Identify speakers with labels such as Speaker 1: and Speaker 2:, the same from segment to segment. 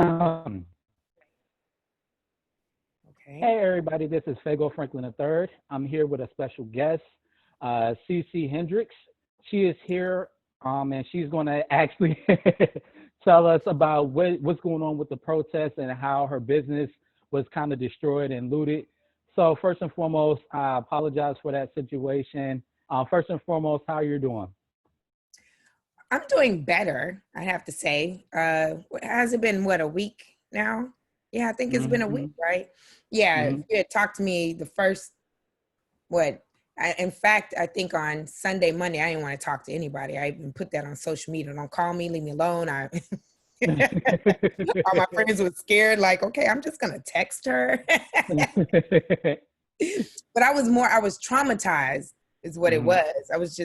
Speaker 1: Um,
Speaker 2: Okay.
Speaker 1: hey, everybody, this is Fago Franklin III. I'm here with a special guest, Cece Hendricks. She is here, and she's going to actually tell us about what's going on with the protests and how her business was kind of destroyed and looted. So, first and foremost, I apologize for that situation. First and foremost, how you're doing?
Speaker 2: I'm doing better, I have to say. Has it been what, a week now? Yeah, I think it's been a week,
Speaker 1: Hmm.
Speaker 2: right? Yeah, if
Speaker 1: Hmm.
Speaker 2: you had talked to me the first what in fact, I think on Sunday, Monday, I didn't want to talk to anybody. I even put that on social media. Don't call me, leave me alone. I all my friends were scared, like, okay, I'm just gonna text her. But I was traumatized, is what it
Speaker 1: Hmm.
Speaker 2: was. I was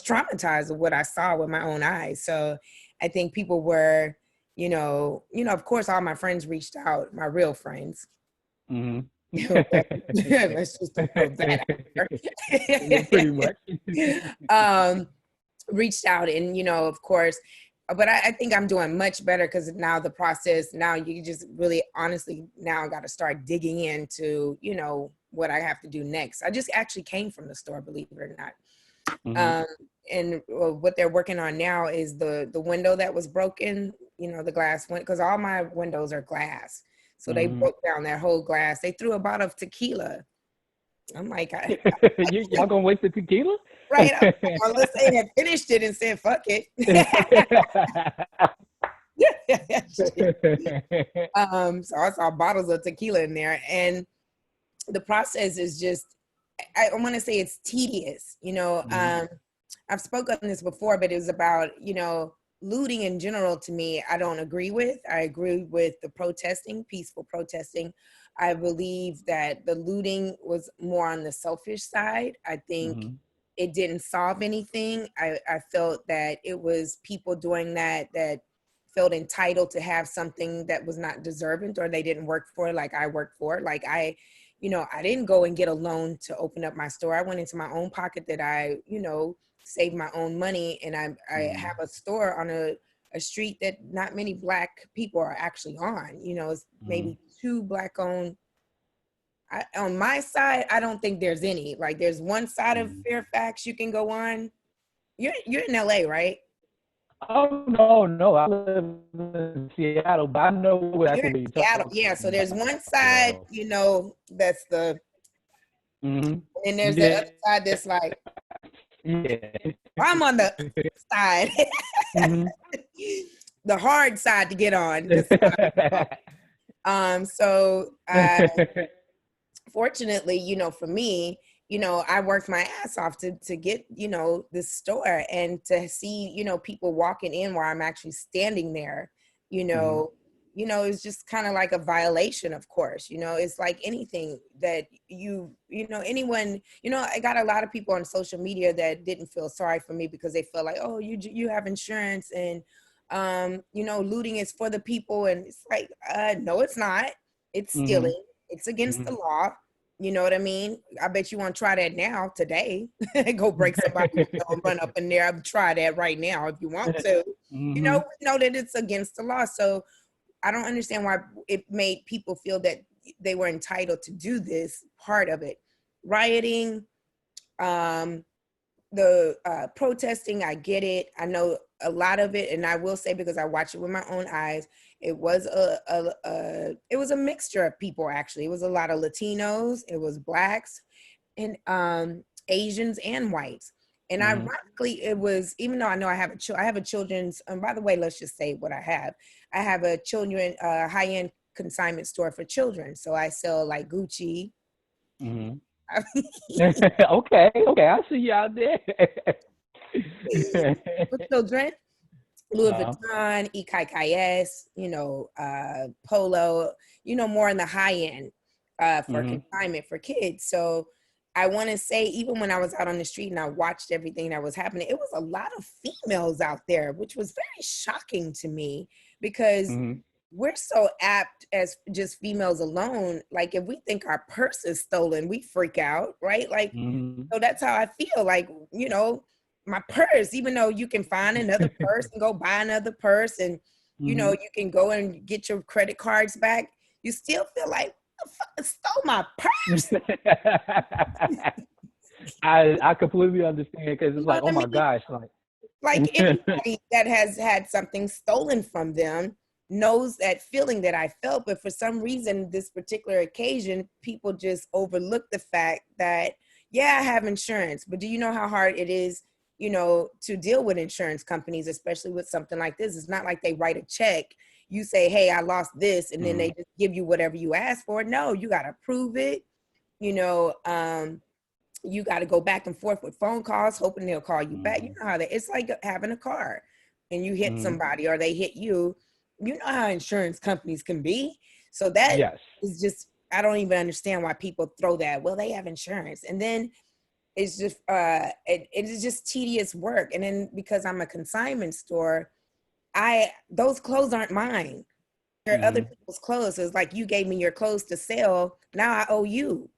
Speaker 2: traumatized of what I saw with my own eyes. So I think people were, of course, all my friends reached out, my real friends.
Speaker 1: Hmm.
Speaker 2: Let's just throw that out
Speaker 1: Yeah, pretty
Speaker 2: there.
Speaker 1: much.
Speaker 2: um, Reached out, and of course, but I think I'm doing much better because now the process. Now you just really, honestly, now got to start digging into, what I have to do next. I just actually came from the store, believe it or not.
Speaker 1: Hmm.
Speaker 2: um, and what they're working on now is the window that was broken, the glass went, because all my windows are glass, so they
Speaker 1: Hmm.
Speaker 2: broke down that whole glass. They threw a bottle of tequila. I'm like,
Speaker 1: Y'all gonna waste the tequila?
Speaker 2: right, unless they had finished it and said fuck it. So I saw bottles of tequila in there, and the process is just, I want to say it's tedious.
Speaker 1: Mhm.
Speaker 2: I've spoken on this before, but it was about, looting in general. To me, I don't agree with. I agree with the protesting, peaceful protesting. I believe that the looting was more on the selfish side. I think
Speaker 1: Mhm.
Speaker 2: it didn't solve anything. I felt that it was people doing that felt entitled to have something that was not deserving, or they didn't work for, like I worked for. Like I didn't go and get a loan to open up my store. I went into my own pocket, that I, saved my own money. And I have
Speaker 1: Mhm.
Speaker 2: a store on a street that not many Black people are actually on. It's
Speaker 1: Mhm.
Speaker 2: maybe two Black owned. On my side, I don't think there's any. Like, there's one side of
Speaker 1: Mhm.
Speaker 2: Fairfax you can go on. You're in LA, right?
Speaker 1: Oh no, no, I live in Seattle, but I know
Speaker 2: You're
Speaker 1: exactly
Speaker 2: in
Speaker 1: what you're
Speaker 2: Seattle.
Speaker 1: talking
Speaker 2: Yeah. So there's
Speaker 1: about
Speaker 2: one side,
Speaker 1: though.
Speaker 2: that's
Speaker 1: Mhm.
Speaker 2: and there's the
Speaker 1: Yeah.
Speaker 2: other side that's like,
Speaker 1: Yeah.
Speaker 2: I'm on the side,
Speaker 1: Mhm.
Speaker 2: the hard side to get on. This is what I call. So fortunately, for me, I worked my ass off to get, this store, and to see, people walking in where I'm actually standing there, you
Speaker 1: Mhm.
Speaker 2: know, it's just kind of like a violation, of course. It's like anything that anyone, I got a lot of people on social media that didn't feel sorry for me, because they feel like, oh, you have insurance, and looting is for the people. And it's like, no, it's not. It's
Speaker 1: Mhm.
Speaker 2: stealing. It's against the
Speaker 1: Mhm.
Speaker 2: law. You know what I mean? I bet you want to try that now, today. Go break somebody's window and run up in there. Try that right now if you want to.
Speaker 1: Mhm.
Speaker 2: Know that it's against the law. So I don't understand why it made people feel that they were entitled to do this part of it. Rioting, um, the protesting, I get it. I know a lot of it, and I will say, because I watched it with my own eyes, it was it was a mixture of people. Actually, it was a lot of Latinos, it was Blacks, and Asians and whites. And
Speaker 1: Mhm.
Speaker 2: ironically, it was, even though I know I have a children's. By the way, let's just say what I have. I have a children high end consignment store for children. So I sell like Gucci.
Speaker 1: Mhm. Okay, okay, I see you out there.
Speaker 2: For children, Louis
Speaker 1: Uh,
Speaker 2: Vuitton, EKKS, Polo, more in the high end for
Speaker 1: mhm.
Speaker 2: consignment for kids. So I want to say, even when I was out on the street and I watched everything that was happening, it was a lot of females out there, which was very shocking to me, because
Speaker 1: Mhm.
Speaker 2: we're so apt, as just females alone. Like, if we think our purse is stolen, we freak out, right? Like,
Speaker 1: Mhm.
Speaker 2: so that's how I feel. Like, my purse, even though you can find another purse and go buy another purse, and you know, you can go and get your credit cards back. You still feel like, the fuck stole my purse.
Speaker 1: I completely understand, because
Speaker 2: You
Speaker 1: it's
Speaker 2: know
Speaker 1: like,
Speaker 2: what
Speaker 1: oh
Speaker 2: I
Speaker 1: my
Speaker 2: mean?
Speaker 1: gosh,
Speaker 2: Like
Speaker 1: like.
Speaker 2: anybody that has had something stolen from them knows that feeling that I felt. But for some reason, this particular occasion, people just overlook the fact that, yeah, I have insurance, but do you know how hard it is, you know, to deal with insurance companies, especially with something like this? It's not like they write a check. You say, hey, I lost this, and then they just give you whatever you ask for. No, you got to prove it. You know, you got to go back and forth with phone calls, hoping they'll call you back. You know how it's like having a car and you hit somebody or they hit you. You know how insurance companies can be. So that
Speaker 1: Yes.
Speaker 2: is just, I don't even understand why people throw that. Well, they have insurance. And then it's just, it is just tedious work. And then because I'm a consignment store, those clothes aren't mine. They're other people's clothes. So it's like, you gave me your clothes to sell. Now I owe you.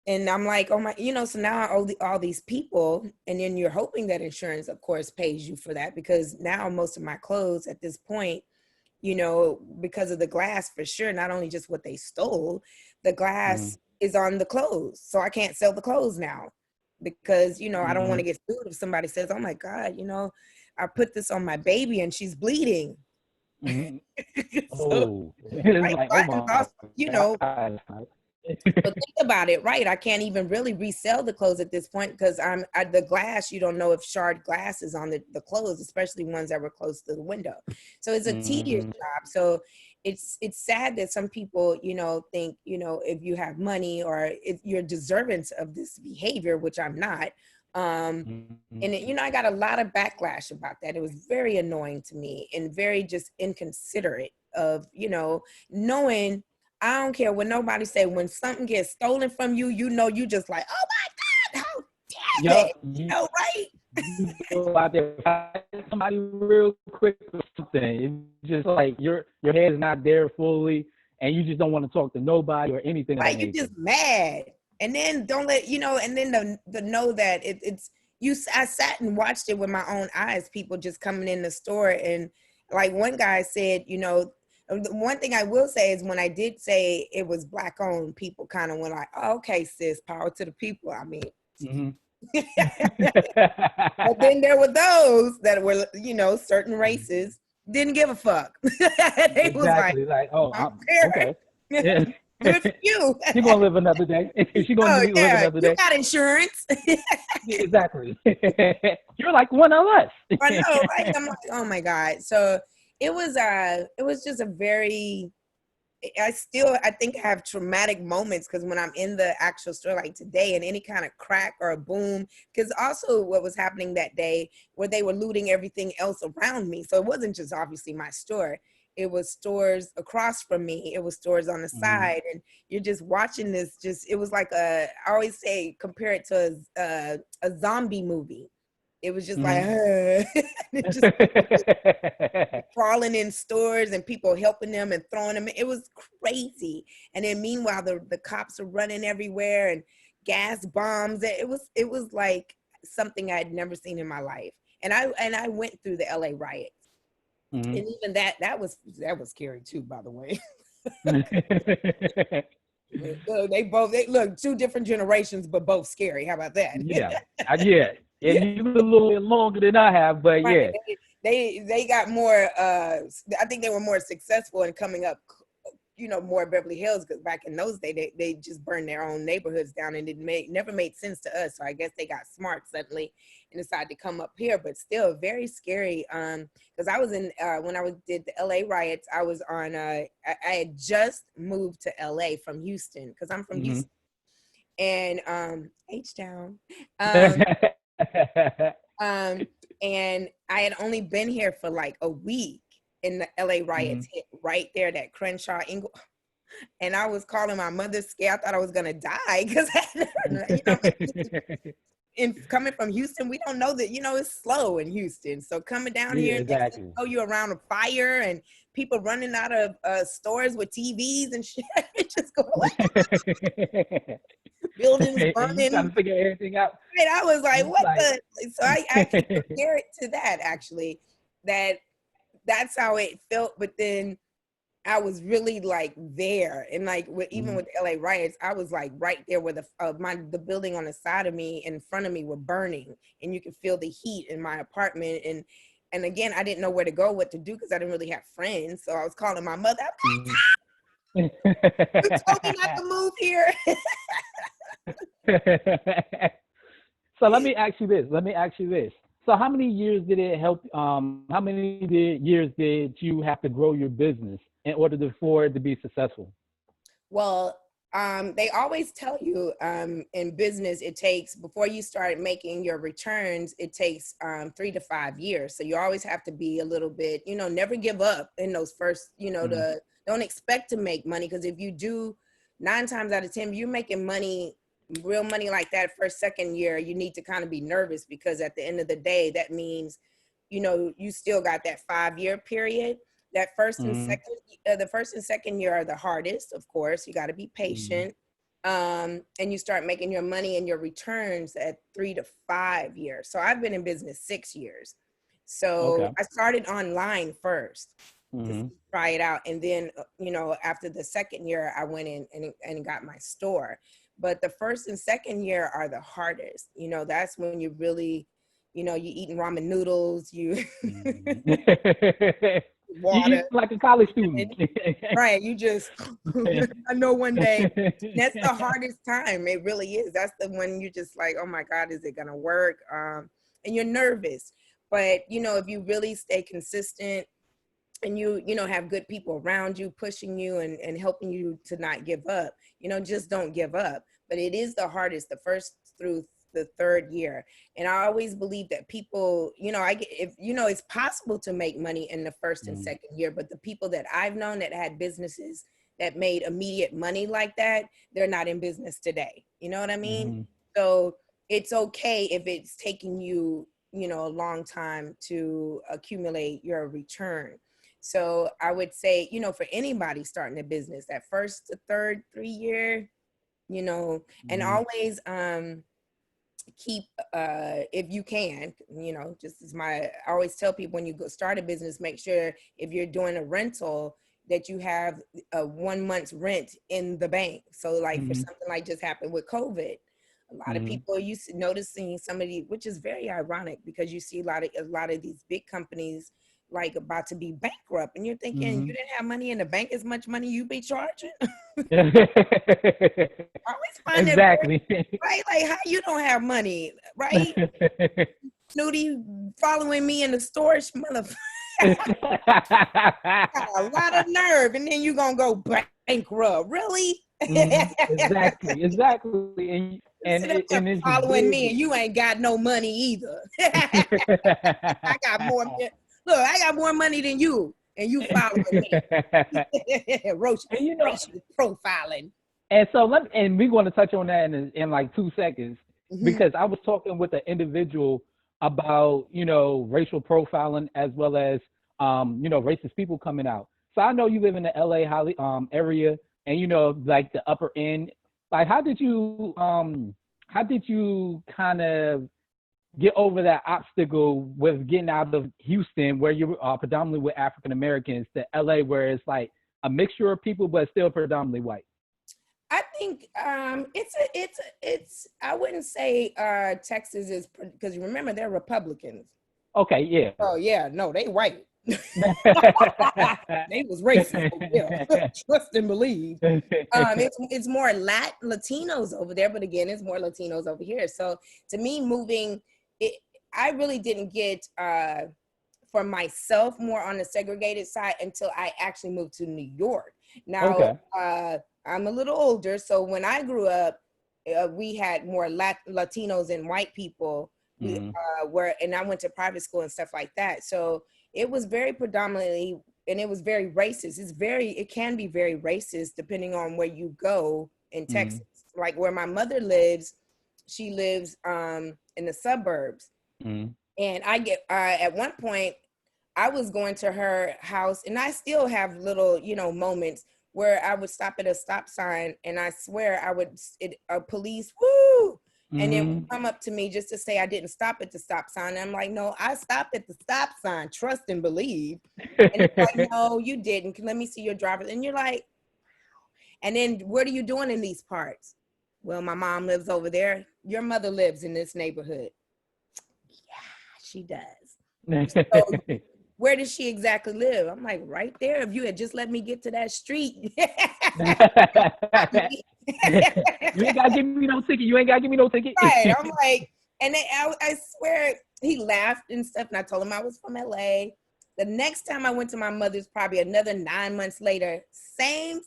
Speaker 2: And I'm like, oh my, you know, so now I owe all these people. And then you're hoping that insurance, of course, pays you for that, because now most of my clothes at this point, you know, because of the glass, for sure, not only just what they stole, the glass is on the clothes. So I can't sell the clothes now because, you know, I don't want to get sued if somebody says, oh my God, you know, I put this on my baby and she's bleeding. So,
Speaker 1: Oh, it's
Speaker 2: right,
Speaker 1: like,
Speaker 2: so
Speaker 1: oh
Speaker 2: I
Speaker 1: my
Speaker 2: lost, you know,
Speaker 1: God.
Speaker 2: but think about it, right? I can't even really resell the clothes at this point because the glass, you don't know if shard glass is on the clothes, especially ones that were close to the window. So it's a tedious job. So it's sad that some people, you know, think, you know, if you have money or if you're deserving of this behavior, which I'm not. And you know, I got a lot of backlash about that. It was very annoying to me and very just inconsiderate of, you know, knowing, I don't care what nobody say, when something gets stolen from you, you know, you just like, oh my God, how dare
Speaker 1: Yup,
Speaker 2: they? You know, right?
Speaker 1: you go out there find somebody real quick or something. It's just like your head is not there fully, and you just don't want to talk to nobody or anything of that
Speaker 2: Like, you're
Speaker 1: nature.
Speaker 2: just mad. And then don't let, you know, and then the know that it's, you, I sat and watched it with my own eyes, people just coming in the store. And like one guy said, you know, one thing I will say is when I did say it was Black owned, people kind of went like, oh, okay, sis, power to the people. I mean, but then there were those that were, you know, certain races didn't give a fuck. They was like,
Speaker 1: Exactly. Like, oh,
Speaker 2: I don't care.
Speaker 1: okay. Yeah.
Speaker 2: Good for you.
Speaker 1: She's gonna live another day. She's gonna
Speaker 2: Oh
Speaker 1: live
Speaker 2: yeah,
Speaker 1: another
Speaker 2: you
Speaker 1: day.
Speaker 2: got insurance.
Speaker 1: Exactly. You're like one of us.
Speaker 2: I know, right? I'm like, oh my God. So it was just a very, I think I have traumatic moments because when I'm in the actual store, like today, and any kind of crack or a boom, because also what was happening that day where they were looting everything else around me. So it wasn't just obviously my store. It was stores across from me. It was stores on the side. And you're just watching this, it was like I always say, compare it to a zombie movie. It was just like, just crawling in stores and people helping them and throwing them in. It was crazy. And then meanwhile, the cops are running everywhere and gas bombs. It was like something I had never seen in my life. And I went through the LA riots. And even that was scary too, by the way. They look two different generations, but both scary. How about that?
Speaker 1: Yeah. Yeah. And you live a little bit longer than I have, but
Speaker 2: Right.
Speaker 1: yeah.
Speaker 2: They got more, I think they were more successful in coming up, you know, more Beverly Hills, because back in those days they just burned their own neighborhoods down, and it never made sense to us. So I guess they got smart suddenly and decided to come up here, but still very scary. Because I was in when I did the LA riots, I was on I had just moved to LA from Houston, because I'm from Houston. And H-Town. And I had only been here for like a week, and the LA riots hit right there, that Crenshaw Ingle. And I was calling my mother scared. I thought I was gonna die because you know, and coming from Houston, we don't know that, you know, it's slow in Houston. So coming down
Speaker 1: Yeah,
Speaker 2: here,
Speaker 1: exactly.
Speaker 2: know you around a fire and people running out of stores with TVs and shit. It just go like buildings
Speaker 1: And you trying
Speaker 2: burning.
Speaker 1: to figure everything out.
Speaker 2: And I was like,
Speaker 1: It's
Speaker 2: what
Speaker 1: like
Speaker 2: the? So I can compare it to that, actually, that that's how it felt. But then I was really like there, and like even with the LA riots, I was like right there where the building on the side of me, in front of me, were burning, and you could feel the heat in my apartment. And again, I didn't know where to go, what to do, because I didn't really have friends. So I was calling my mother. You told me not to move here.
Speaker 1: So let me ask you this. So how many years did it help? How many years did you have to grow your business in order for it to be successful?
Speaker 2: Well, they always tell you in business, it takes, before you start making your returns, it takes 3 to 5 years. So you always have to be a little bit, never give up in those first, don't expect to make money. Because if you do, 9 times out of 10, you're making money, real money like that first, second year, you need to kind of be nervous, because at the end of the day, that means, you still got that 5-year period. That first and second, the first and second year are the hardest, of course. You got to be patient. And you start making your money and your returns at 3 to 5 years. So I've been in business 6 years. So I started online first to try it out. And then, after the second year, I went in and got my store. But the first and second year are the hardest. That's when you really, you eating ramen noodles, you water.
Speaker 1: You eat like a college student.
Speaker 2: Right. You just, I know one day, that's the hardest time. It really is. That's the one you just like, oh my God, is it going to work? And you're nervous. But, if you really stay consistent and you have good people around you, pushing you and helping you to not give up, just don't give up. But it is the hardest, the first through the third year. And I always believe that people, it's possible to make money in the first and second year, but the people that I've known that had businesses that made immediate money like that, they're not in business today. You know what I mean? So it's okay if it's taking you, a long time to accumulate your return. So I would say, for anybody starting a business, that first to third, 3 year, and always, keep if you can, just as I always tell people, when you go start a business, make sure if you're doing a rental that you have a 1 month's rent in the bank. So like for something like just happened with COVID, a lot of people used to noticing somebody, which is very ironic, because you see a lot of these big companies like about to be bankrupt, and you're thinking you didn't have money in the bank, as much money you be charging. I always find
Speaker 1: exactly.
Speaker 2: it right, like how you don't have money, right? Snooty following me in the store, motherfucker. Got a lot of nerve, and then you gonna go bankrupt, really?
Speaker 1: Exactly. And it's
Speaker 2: following me, and you ain't got no money either. I got more. Look, I got more money than you, and you following me. Racial profiling.
Speaker 1: And so we're going to touch on that in like 2 seconds, because I was talking with an individual about, racial profiling, as well as, racist people coming out. So I know you live in the LA area, and, like the upper end. Like, how did you kind of get over that obstacle with getting out of Houston, where you are predominantly with African Americans, to LA, where it's like a mixture of people, but still predominantly white?
Speaker 2: I think it's I wouldn't say Texas is, because remember, they're Republicans.
Speaker 1: Okay, yeah.
Speaker 2: Oh yeah, no, they white. They was racist. Yeah. Trust and believe. It's more Latinos over there, but again, it's more Latinos over here. So to me, moving, I really didn't get for myself more on the segregated side until I actually moved to New York. Now, I'm a little older, so when I grew up, we had more Latinos and white people. And I went to private school and stuff like that. So it was very predominantly, and it was very racist. It can be very racist depending on where you go in Texas. Like where my mother lives, she lives in the suburbs. And I get, at one point, I was going to her house, and I still have little, moments where I would stop at a stop sign, and I swear a police, woo, And then
Speaker 1: Mm-hmm.
Speaker 2: come up to me just to say I didn't stop at the stop sign. I'm like, no, I stopped at the stop sign. Trust and believe. And it's like, no, you didn't. Let me see your driver. And you're like, and then what are you doing in these parts? Well, my mom lives over there. Your mother lives in this neighborhood. Yeah, she does. So where does she exactly live? I'm like, right there. If you had just let me get to that street.
Speaker 1: You ain't gotta give me no ticket. You ain't gotta give me no ticket.
Speaker 2: Right. I'm like, and then I swear he laughed and stuff. And I told him I was from LA. The next time I went to my mother's, probably another 9 months later, same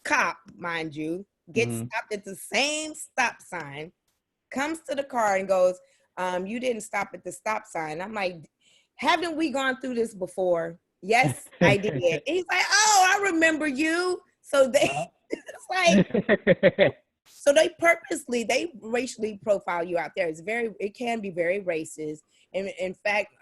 Speaker 2: cop, mind you, gets stopped at the same stop sign, comes to the car and goes, you didn't stop at the stop sign. I'm like, haven't we gone through this before? Yes, I did. And he's like, oh, I remember you. So they, it's like, so they racially profile you out there. It can be very racist. And in fact,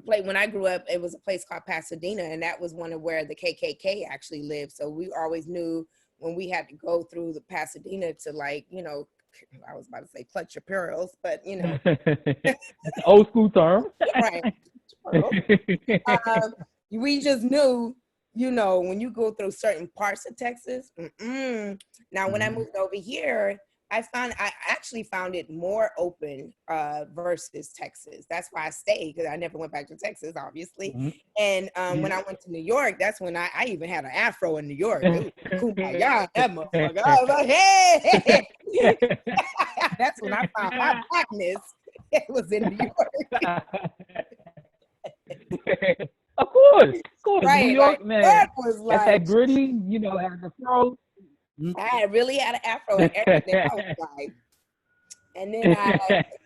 Speaker 2: when I grew up, it was a place called Pasadena, and that was one of where the KKK actually lived. So we always knew when we had to go through the Pasadena to, like, you know, I was about to say clutch your pearls, but you know,
Speaker 1: That's an old school term.
Speaker 2: right. We just knew, you know, when you go through certain parts of Texas. Now, when I moved over here, I actually found it more open versus Texas. That's why I stayed, because I never went back to Texas, obviously. And when I went to New York, that's when I even had an afro in New York. It was kumbaya, that motherfucker. I was like, hey. That's when I found my blackness. It was in New York.
Speaker 1: Of course.
Speaker 2: Right,
Speaker 1: New York,
Speaker 2: like,
Speaker 1: man.
Speaker 2: that was like,
Speaker 1: That's that gritty, you know, has the fro.
Speaker 2: I really had an afro and everything. I was like, and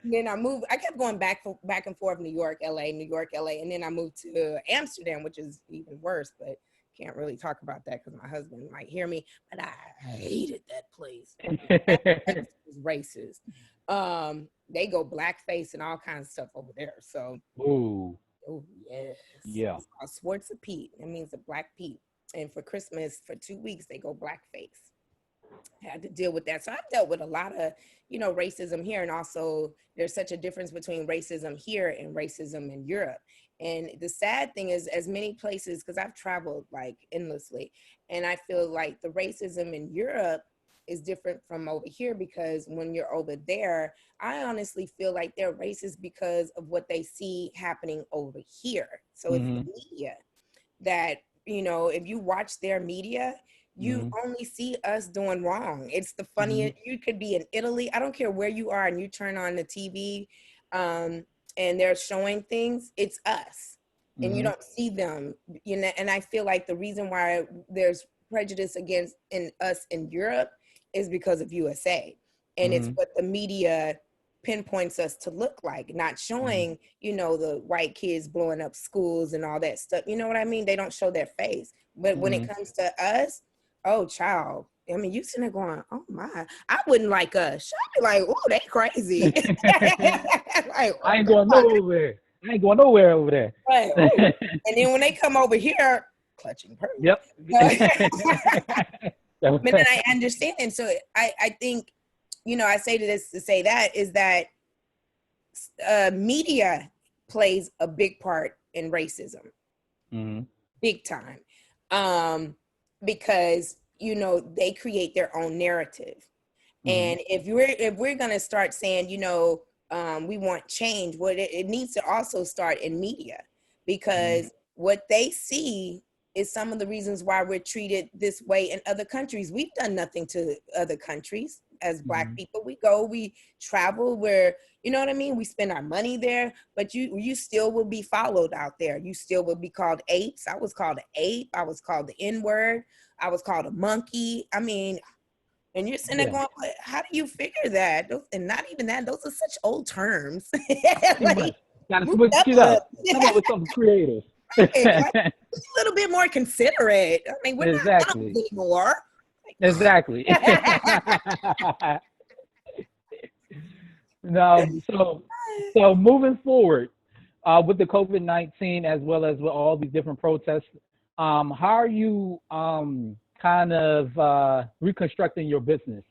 Speaker 2: then I moved. I kept going back and forth, New York, LA, and then I moved to Amsterdam, which is even worse. But can't really talk about that because my husband might hear me. But I hated that place. That was racist. They go blackface and all kinds of stuff over there. So,
Speaker 1: Ooh.
Speaker 2: oh yes,
Speaker 1: Yeah.
Speaker 2: it's called Swartz of Pete. That means a black Pete. And for Christmas, for 2 weeks, they go blackface. I had to deal with that. So I've dealt with a lot of, you know, racism here. And also there's such a difference between racism here and racism in Europe. And the sad thing is, as many places, because I've traveled like endlessly, and I feel like the racism in Europe is different from over here, because when you're over there, I honestly feel like they're racist because of what they see happening over here. So it's the media that, you know, if you watch their media, you only see us doing wrong. It's the funniest. You could be in Italy. I don't care where you are, and you turn on the TV and they're showing things, it's us. And you don't see them, you know. And I feel like the reason why there's prejudice against us in Europe is because of USA. And it's what the media pinpoints us to look like, not showing, you know, the white kids blowing up schools and all that stuff. You know what I mean? They don't show their face. But when it comes to us, oh, child. I mean, you sitting there going, oh my, I wouldn't like us. I'd be like, oh, they crazy. Like,
Speaker 1: I ain't going nowhere. I ain't going nowhere over there.
Speaker 2: right. And then when they come over here, clutching pearls.
Speaker 1: Yep.
Speaker 2: But then I understand. And so I think, you know, I say to this to say that is that media plays a big part in racism, big time, because, you know, they create their own narrative. And if we're gonna start saying, you know, we want change, it needs to also start in media, because what they see is some of the reasons why we're treated this way in other countries. We've done nothing to other countries as Black people. We go, we travel, where, you know what I mean? We spend our money there, but you still will be followed out there. You still will be called apes. I was called an ape. I was called the N-word. I was called a monkey. I mean, and you're sitting there going, how do you figure that? And not even that, those are such old terms.
Speaker 1: Like, gotta switch it up. Come up with something creative.
Speaker 2: Right, like, a little bit more considerate. I mean, we're not animals anymore.
Speaker 1: Exactly. Now, so moving forward with the COVID-19, as well as with all these different protests, how are you kind of reconstructing your business?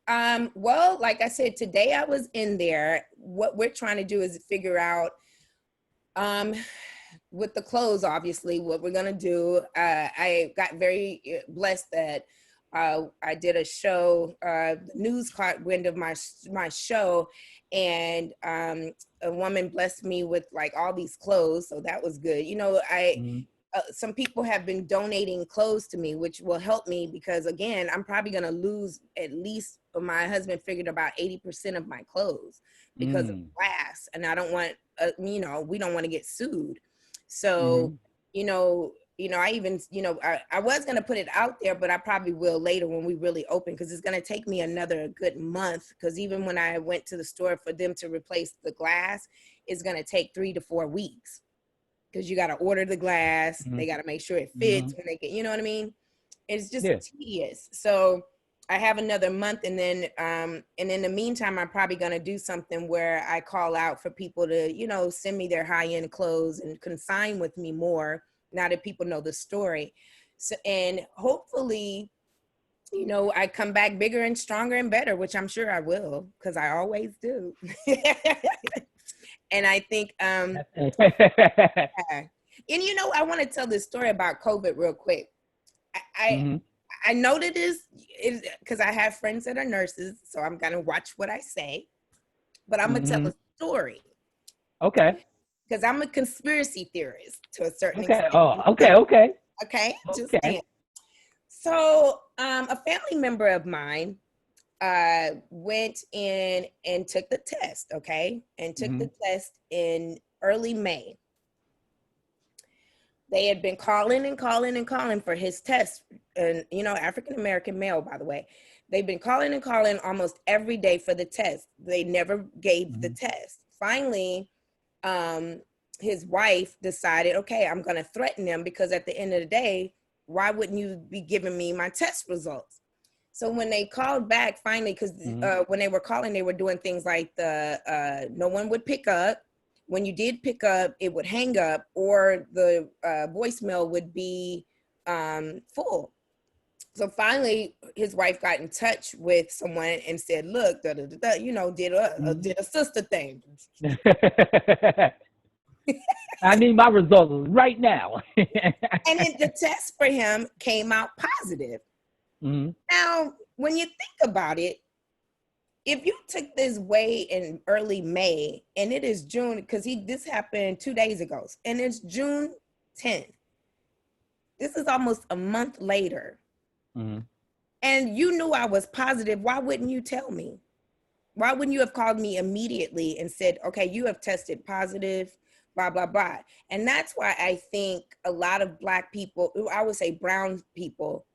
Speaker 2: Well, like I said, today I was in there. What we're trying to do is figure out, with the clothes, obviously, what we're gonna do. I got very blessed that I did a show. News caught wind of my show, and a woman blessed me with like all these clothes, so that was good.
Speaker 1: Mm-hmm.
Speaker 2: Some people have been donating clothes to me, which will help me because again, I'm probably going to lose at least, my husband figured, about 80% of my clothes because of
Speaker 1: Mm.
Speaker 2: glass. And I don't want, we don't want to get sued. So,
Speaker 1: Mm-hmm.
Speaker 2: I even, I was going to put it out there, but I probably will later when we really open, because it's going to take me another good month. Because even when I went to the store for them to replace the glass, it's going to take 3 to 4 weeks. Because you got to order the glass, they got to make sure it
Speaker 1: Mm-hmm.
Speaker 2: fits when they get, you know what I mean? It's just
Speaker 1: Yeah.
Speaker 2: tedious. So I have another month, and then and in the meantime, I'm probably gonna do something where I call out for people to, send me their high-end clothes and consign with me more now that people know the story. So, and hopefully, I come back bigger and stronger and better, which I'm sure I will, because I always do. And I think yeah. And I want to tell this story about COVID real quick. I
Speaker 1: Mm-hmm.
Speaker 2: I know that is because I have friends that are nurses, so I'm gonna watch what I say. But I'm gonna tell
Speaker 1: Mm-hmm.
Speaker 2: a story
Speaker 1: Okay.
Speaker 2: because I'm a conspiracy theorist to a certain
Speaker 1: Okay.
Speaker 2: extent.
Speaker 1: Oh, okay. Okay.
Speaker 2: Okay, just
Speaker 1: Okay.
Speaker 2: saying. So, a family member of mine went in and took the test. Okay, and took
Speaker 1: Mm-hmm.
Speaker 2: the test in early May. They had been calling and calling and calling for his test. And, African American male, by the way. They've been calling and calling almost every day for the test. They never gave the
Speaker 1: Mm-hmm.
Speaker 2: test. Finally, um, his wife decided, okay, I'm going to threaten him because at the end of the day, why wouldn't you be giving me my test results? So when they called back finally, because
Speaker 1: Mm-hmm.
Speaker 2: when they were calling, they were doing things like no one would pick up. When you did pick up, it would hang up, or the voicemail would be full. So finally, his wife got in touch with someone and said, "Look, da, da, da, da, did a sister thing."
Speaker 1: I need my results right now.
Speaker 2: And then the test for him came out positive.
Speaker 1: Mm-hmm.
Speaker 2: Now, when you think about it, if you took this way in early May and it is June, because this happened 2 days ago, and it's June 10th. This is almost a month later.
Speaker 1: Mm-hmm.
Speaker 2: And you knew I was positive. Why wouldn't you tell me? Why wouldn't you have called me immediately and said, okay, you have tested positive, blah, blah, blah. And that's why I think a lot of Black people, I would say brown people,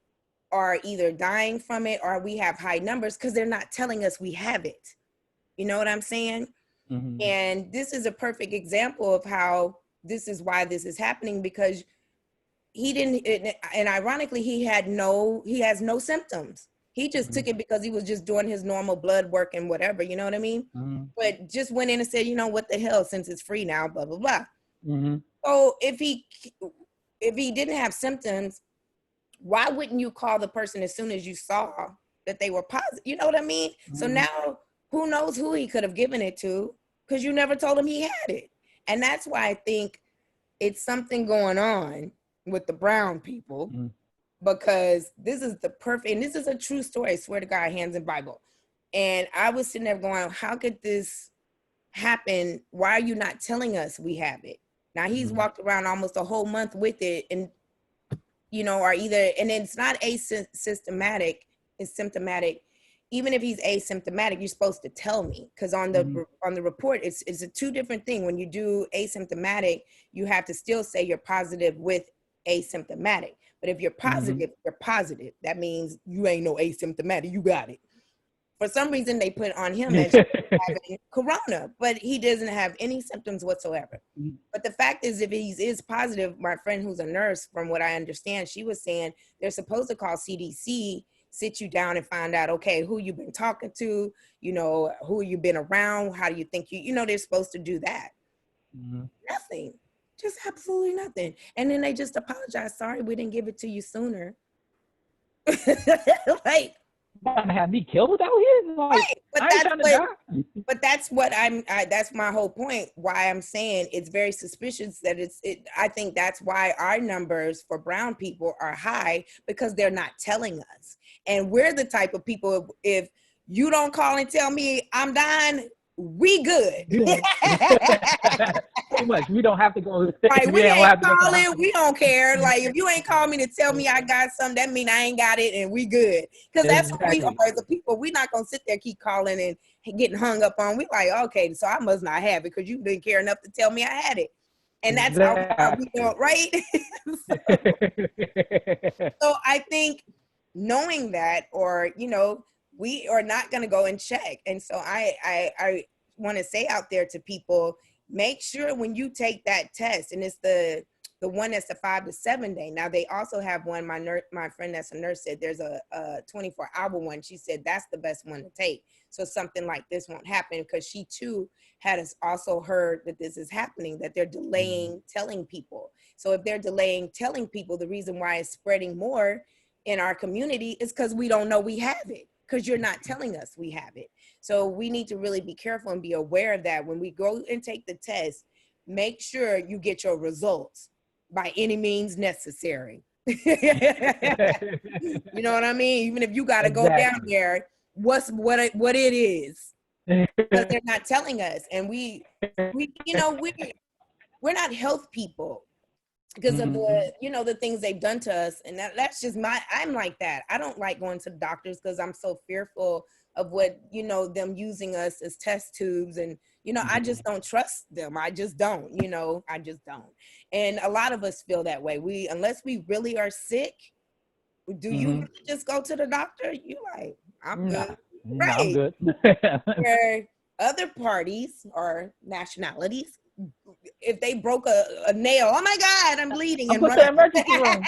Speaker 2: are either dying from it or we have high numbers because they're not telling us we have it. You know what I'm saying?
Speaker 1: Mm-hmm.
Speaker 2: And this is a perfect example of how this is why this is happening, because he didn't, and ironically, he has no symptoms. He just
Speaker 1: Mm-hmm.
Speaker 2: took it because he was just doing his normal blood work and whatever, you know what I mean?
Speaker 1: Mm-hmm.
Speaker 2: But just went in and said, what the hell, since it's free now, blah, blah, blah.
Speaker 1: Mm-hmm.
Speaker 2: So if he didn't have symptoms, why wouldn't you call the person as soon as you saw that they were positive? You know what I mean? So
Speaker 1: Mm-hmm.
Speaker 2: now who knows who he could have given it to, because you never told him he had it. And that's why I think it's something going on with the brown people,
Speaker 1: Mm-hmm.
Speaker 2: because this is the perfect, and this is a true story, I swear to God, hands in Bible. And I was sitting there going, how could this happen? Why are you not telling us we have it? Now he's
Speaker 1: Mm-hmm.
Speaker 2: walked around almost a whole month with it, and or either, and it's not asymptomatic, it's symptomatic. Even if he's asymptomatic, you're supposed to tell me, because on
Speaker 1: Mm-hmm.
Speaker 2: the report, it's a two different thing. When you do asymptomatic, you have to still say you're positive with asymptomatic. But if you're
Speaker 1: Mm-hmm.
Speaker 2: positive, you're positive. That means you ain't no asymptomatic. You got it. For some reason, they put on him as having corona, but he doesn't have any symptoms whatsoever. But the fact is, if he is positive, my friend who's a nurse, from what I understand, she was saying they're supposed to call CDC, sit you down and find out, okay, who you've been talking to, who you've been around, how do you think they're supposed to do that.
Speaker 1: Mm-hmm.
Speaker 2: Nothing, just absolutely nothing. And then they just apologize. Sorry, we didn't give it to you sooner. Like,
Speaker 1: trying to have me killed out here? Like,
Speaker 2: Right. But
Speaker 1: I ain't
Speaker 2: that's
Speaker 1: trying to
Speaker 2: what
Speaker 1: die.
Speaker 2: but that's what that's my whole point, why I'm saying it's very suspicious that I think that's why our numbers for brown people are high, because they're not telling us. And we're the type of people, if you don't call and tell me I'm dying, we good.
Speaker 1: Pretty much. We don't have to go.
Speaker 2: Like,
Speaker 1: We
Speaker 2: we
Speaker 1: don't
Speaker 2: ain't
Speaker 1: have to go to the
Speaker 2: calling,
Speaker 1: hospital.
Speaker 2: we don't care. Like, if you ain't called me to tell me I got something, that mean I ain't got it, and we good. Because that's what we are
Speaker 1: Exactly.
Speaker 2: as a people. We not gonna sit there keep calling and getting hung up on. We like, okay, so I must not have it because you didn't care enough to tell me I had it. And that's how we
Speaker 1: Exactly.
Speaker 2: don't, right? So I think knowing that, or we are not going to go and check. And so I want to say out there to people, make sure when you take that test, and it's the one that's the 5 to 7 day. Now they also have one. My friend that's a nurse said there's a 24-hour one. She said that's the best one to take, so something like this won't happen, because she too had also heard that this is happening, that they're delaying telling people. So if they're delaying telling people, the reason why it's spreading more in our community is because we don't know we have it, because you're not telling us we have it. So we need to really be careful and be aware of that. When we go and take the test, make sure you get your results by any means necessary. You know what I mean? Even if you got to go down
Speaker 1: Exactly.
Speaker 2: there, what it is, because they're not telling us. And we're not health people, because of the things they've done to us. And that's just I'm like that. I don't like going to the doctors because I'm so fearful of what, them using us as test tubes. And, I just don't trust them. I just don't, I just don't. And a lot of us feel that way. Unless we really are sick, do you really just go to the doctor? You like, I'm
Speaker 1: Nah,
Speaker 2: good.
Speaker 1: nah, I'm
Speaker 2: Right.
Speaker 1: good.
Speaker 2: Where other parties or nationalities, if they broke a nail, oh my God, I'm bleeding,
Speaker 1: I'm
Speaker 2: and
Speaker 1: put
Speaker 2: run.
Speaker 1: to the emergency room.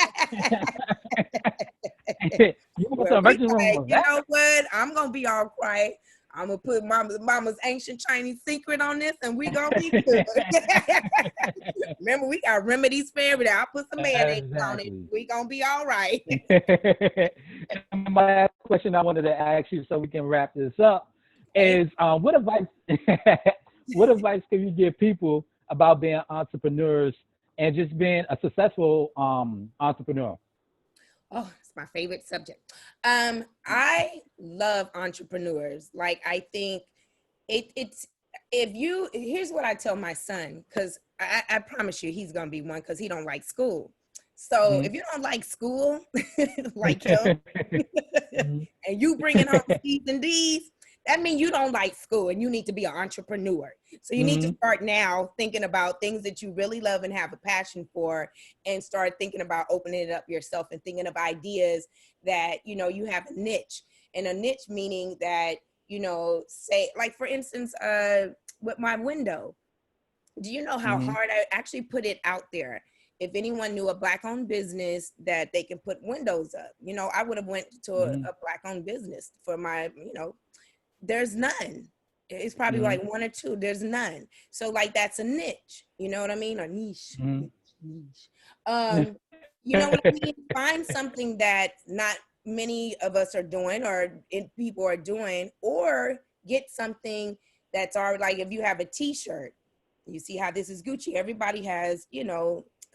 Speaker 1: You go to the
Speaker 2: Well, we
Speaker 1: emergency room
Speaker 2: like,
Speaker 1: with
Speaker 2: you
Speaker 1: that?
Speaker 2: know what? I'm gonna be all quiet. I'm gonna put mama's ancient Chinese secret on this, and we gonna be good. Remember, we got remedies for everything. I'll put some mayonnaise on it.
Speaker 1: Exactly.
Speaker 2: We gonna be all right.
Speaker 1: My last question I wanted to ask you, so we can wrap this up,
Speaker 2: Okay.
Speaker 1: is what advice what advice can you give people about being entrepreneurs and just being a successful entrepreneur?
Speaker 2: Oh, it's my favorite subject. I love entrepreneurs. Like, I think it's if you here's what I tell my son, because I promise you he's gonna be one, because he don't like school. So
Speaker 1: Mhm.
Speaker 2: if you don't like school, like him,
Speaker 1: Mhm.
Speaker 2: and you bringing home C's and D's, that means you don't like school, and you need to be an entrepreneur. So you need to
Speaker 1: Mhm.
Speaker 2: start now thinking about things that you really love and have a passion for, and start thinking about opening it up yourself and thinking of ideas that, you have a niche. And a niche meaning that, say, like, for instance, with my window, do you know how
Speaker 1: Mhm.
Speaker 2: hard I actually put it out there? If anyone knew a black owned business that they can put windows up, I would have went to
Speaker 1: Mhm.
Speaker 2: a black owned business for my, there's none. It's probably
Speaker 1: Mhm.
Speaker 2: like one or two. There's none. So, like, that's a niche. You know what I mean? Or niche.
Speaker 1: Mhm.
Speaker 2: Niche. Um, you know what I mean? Find something that not many of us are doing, or people are doing, or get something that's already, like, if you have a t-shirt, you see how this is Gucci. Everybody has,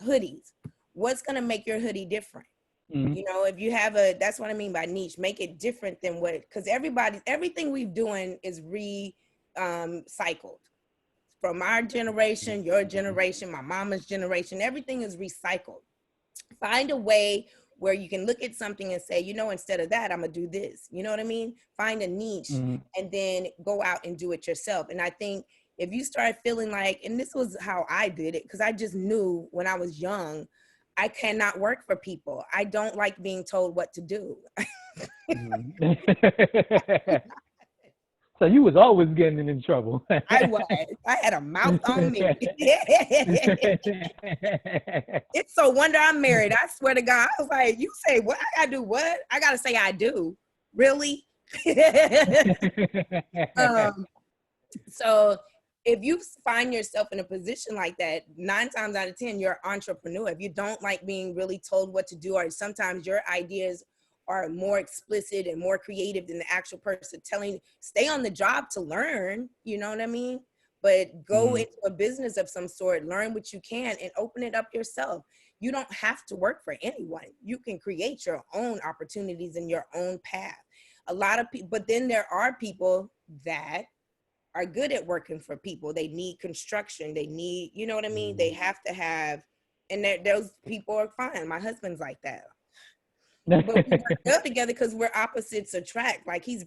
Speaker 2: hoodies. What's gonna make your hoodie different?
Speaker 1: Mhm.
Speaker 2: If you have that's what I mean by niche. Make it different than because everything we've doing is cycled. From our generation, your generation, my mama's generation, everything is recycled. Find a way where you can look at something and say, instead of that, I'm gonna do this. You know what I mean? Find a niche,
Speaker 1: Mhm.
Speaker 2: and then go out and do it yourself. And I think if you start feeling like, and this was how I did it, because I just knew when I was young, I cannot work for people. I don't like being told what to do.
Speaker 1: Mhm. So you was always getting in trouble.
Speaker 2: I was. I had a mouth on me. It's so wonder I'm married. I swear to God. I was like, you say what? I gotta do what? I gotta say I do. Really? um, so if you find yourself in a position like that, 9 times out of 10, you're an entrepreneur. If you don't like being really told what to do, or sometimes your ideas are more explicit and more creative than the actual person telling, stay on the job to learn, you know what I mean? But go into a business of some sort, learn what you can and open it up yourself. You don't have to work for anyone. You can create your own opportunities and your own path. A lot of people, but then there are people that are good at working for people. They need construction. They need, you know what I mean? They have to have, and those people are fine. My husband's like that. But we work well together because we're opposites attract. Like he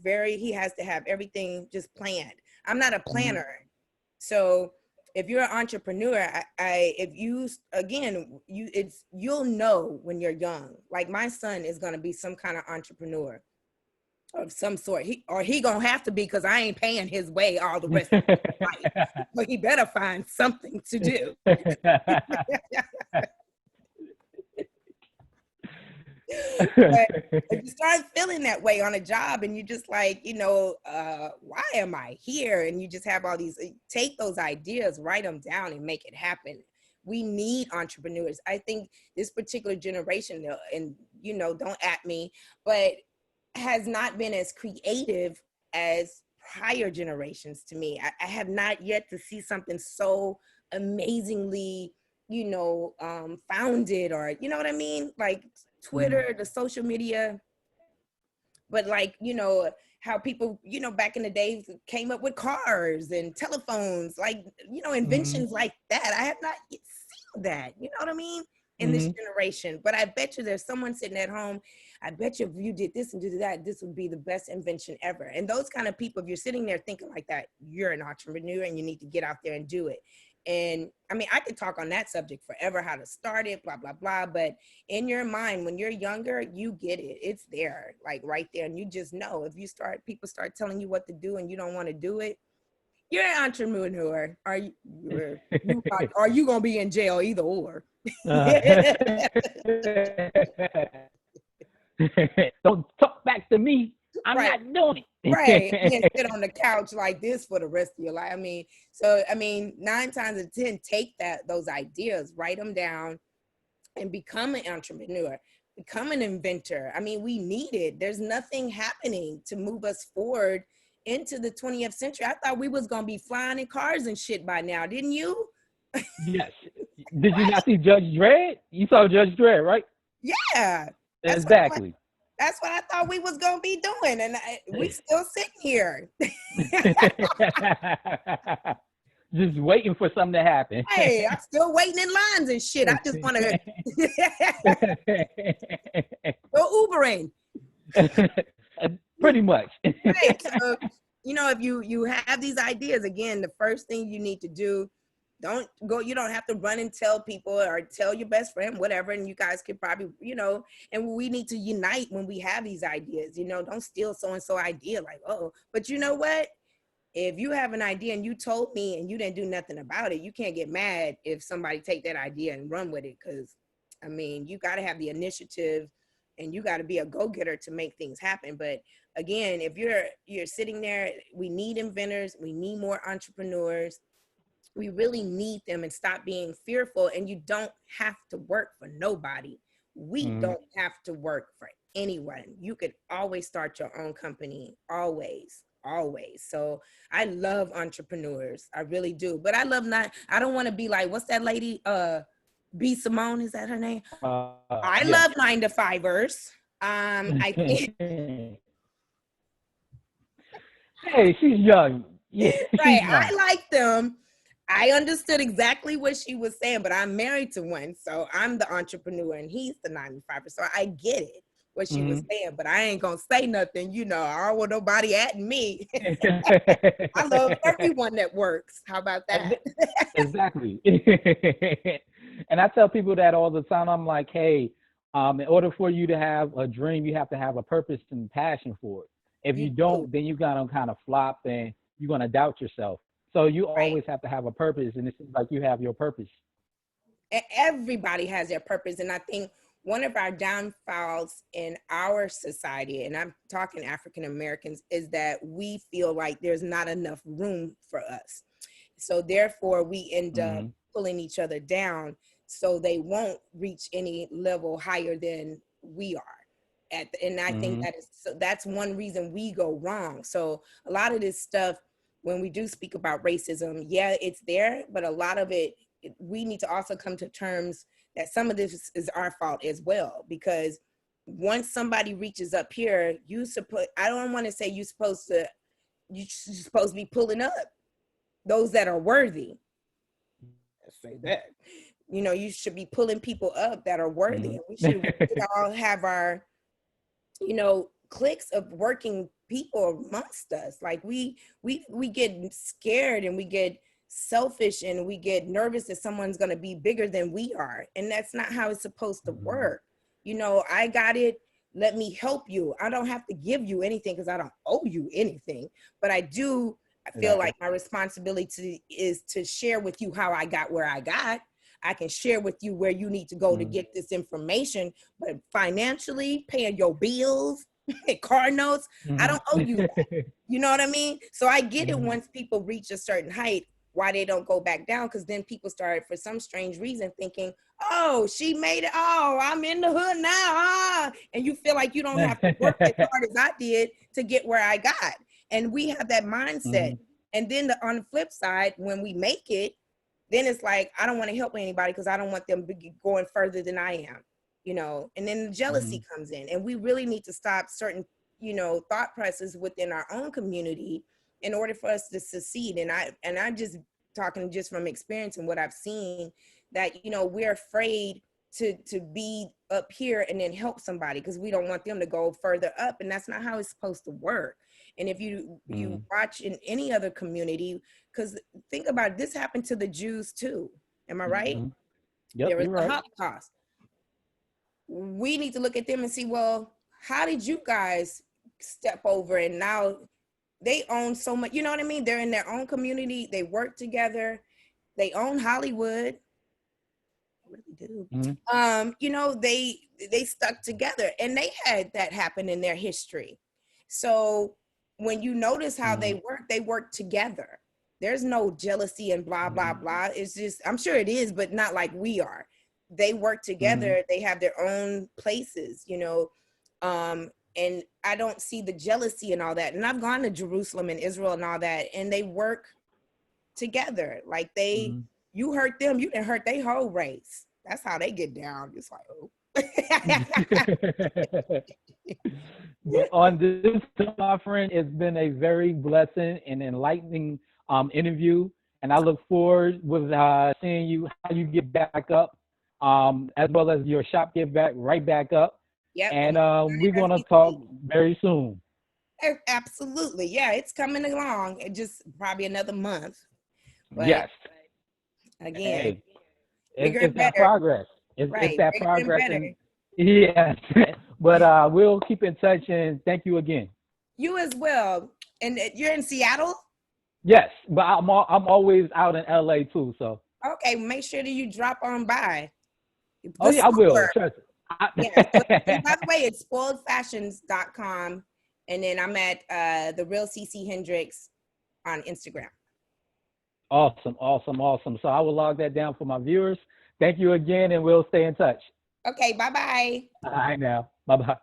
Speaker 2: has to have everything just planned. I'm not a planner. So if you're an entrepreneur, you'll know when you're young. Like my son is going to be some kind of entrepreneur of some sort. He gonna have to be, because I ain't paying his way all the rest of his life. But he better find something to do. But if you start feeling that way on a job and you just like, why am I here? And you just have all these, take those ideas, write them down and make it happen. We need entrepreneurs. I think this particular generation, and don't at me, but has not been as creative as prior generations to me. I have not yet to see something so amazingly, founded, or, you know what I mean? Like Twitter, the social media, but like, how people, back in the days came up with cars and telephones, like, inventions like that. I have not seen that, you know what I mean? In this generation. But I bet you there's someone sitting at home, I bet you if you did this and did that, this would be the best invention ever. And those kind of people, if you're sitting there thinking like that, you're an entrepreneur and you need to get out there and do it. And I mean, I could talk on that subject forever, how to start it, blah, blah, blah. But in your mind, when you're younger, you get it. It's there, like right there. And you just know if people start telling you what to do and you don't want to do it, you're an entrepreneur. Are you going to be in jail? Either or.
Speaker 1: Don't talk back to me. I'm not doing it.
Speaker 2: Right. And sit on the couch like this for the rest of your life. 9 times out of 10, take those ideas, write them down, and become an entrepreneur, become an inventor. I mean, we need it. There's nothing happening to move us forward into the 20th century. I thought we was going to be flying in cars and shit by now. Didn't you?
Speaker 1: Yes. Did you not see Judge Dredd? You saw Judge Dredd, right?
Speaker 2: Yeah.
Speaker 1: Exactly.
Speaker 2: That's what I thought we was going to be doing. And we still sitting here.
Speaker 1: Just waiting for something to happen.
Speaker 2: Hey, I'm still waiting in lines and shit. I just want to go Ubering.
Speaker 1: Pretty much.
Speaker 2: Right. So, if you have these ideas, again, the first thing you need to do, you don't have to run and tell people or tell your best friend, whatever. And you guys could probably, and we need to unite when we have these ideas, don't steal so-and-so idea like, oh, but you know what? If you have an idea and you told me and you didn't do nothing about it, you can't get mad if somebody take that idea and run with it. Cause you got to have the initiative and you got to be a go-getter to make things happen. But again, if you're sitting there, we need inventors, we need more entrepreneurs. We really need them, and stop being fearful. And you don't have to work for nobody. We don't have to work for anyone. You could always start your own company, always. So I love entrepreneurs. I really do. But I don't want to be like, what's that lady? B. Simone, is that her name? I love 9-to-5ers. I think.
Speaker 1: Hey, she's young. Yeah,
Speaker 2: right. Young. I like them. I understood exactly what she was saying, but I'm married to one. So I'm the entrepreneur and he's the 9-to-5er. So I get it, what she was saying, but I ain't going to say nothing. I don't want nobody at me. I love everyone that works. How about that?
Speaker 1: Exactly. And I tell people that all the time. I'm like, hey, in order for you to have a dream, you have to have a purpose and passion for it. If you don't, then you're going to kind of flop and you're going to doubt yourself. So you always have to have a purpose, and it seems like you have your purpose.
Speaker 2: Everybody has their purpose, and I think one of our downfalls in our society, and I'm talking African Americans, is that we feel like there's not enough room for us. So therefore, we end up pulling each other down so they won't reach any level higher than we are. And I think
Speaker 1: Mm-hmm.
Speaker 2: that is, so that's one reason we go wrong. So a lot of this stuff, when we do speak about racism, yeah, it's there, but a lot of it, we need to also come to terms that some of this is our fault as well. Because once somebody reaches up here, I don't want to say you're supposed to be pulling up those that are worthy. Let's say that. You know, you should be pulling people up that are worthy. And we should all have our, you know, cliques of working people amongst us. Like we get scared and we get selfish and we get nervous that someone's going to be bigger than we are. And that's not how it's supposed to work. You know, I got it. Let me help you. I don't have to give you anything because I don't owe you anything. But I feel like my responsibility is to share with you how I got where I got. I can share with you where you need to go to get this information, but financially, paying your bills, car notes, I don't owe you that. You know what I mean? So I get it once people reach a certain height, why they don't go back down, because then people start, for some strange reason, thinking, oh, she made it. Oh, I'm in the hood now. And you feel like you don't have to work as hard as I did to get where I got. And we have that mindset. And then on the flip side, when we make it, then it's like, I don't want to help anybody because I don't want them going further than I am, you know, and then the jealousy comes in. And we really need to stop certain, you know, thought processes within our own community in order for us to succeed. And I'm just talking just from experience and what I've seen, that, you know, we're afraid to be up here and then help somebody because we don't want them to go further up. And that's not how it's supposed to work. And if you watch in any other community, because think about it, this happened to the Jews too. Am I right?
Speaker 1: Yep,
Speaker 2: There was
Speaker 1: you're
Speaker 2: the
Speaker 1: right.
Speaker 2: Holocaust. We need to look at them and see, well, how did you guys step over and now they own so much, you know what I mean? They're in their own community. They work together. They own Hollywood. What do they do? You know, they stuck together and they had that happen in their history. So when you notice how they work together. There's no jealousy and blah, blah, blah. It's just, I'm sure it is, but not like we are. They work together. They have their own places, you know. And I don't see the jealousy and all that. And I've gone to Jerusalem and Israel and all that, and they work together. Like you hurt them, you didn't hurt their whole race. That's how they get down. It's like, oh.
Speaker 1: But on this offering, it's been a very blessing and enlightening interview, and I look forward with seeing you how you get back up, as well as your shop get right back up.
Speaker 2: Yep.
Speaker 1: And we're gonna talk very soon.
Speaker 2: Absolutely, yeah, it's coming along. It just probably another month. But
Speaker 1: yes.
Speaker 2: Again,
Speaker 1: Hey,
Speaker 2: it's
Speaker 1: that progress. It's that
Speaker 2: bigger
Speaker 1: progress,
Speaker 2: and
Speaker 1: and yes. But we'll keep in touch, and thank you again.
Speaker 2: You as well. And you're in Seattle?
Speaker 1: Yes, but I'm always out in LA too. So
Speaker 2: okay, make sure that you drop on by.
Speaker 1: Yeah, I will. Trust it.
Speaker 2: Yeah. And by the way, it's spoiledfashions.com, and then I'm at the real Cece Hendricks on Instagram.
Speaker 1: Awesome. So I will log that down for my viewers. Thank you again, and we'll stay in touch.
Speaker 2: Okay, bye-bye.
Speaker 1: All right now. Bye-bye.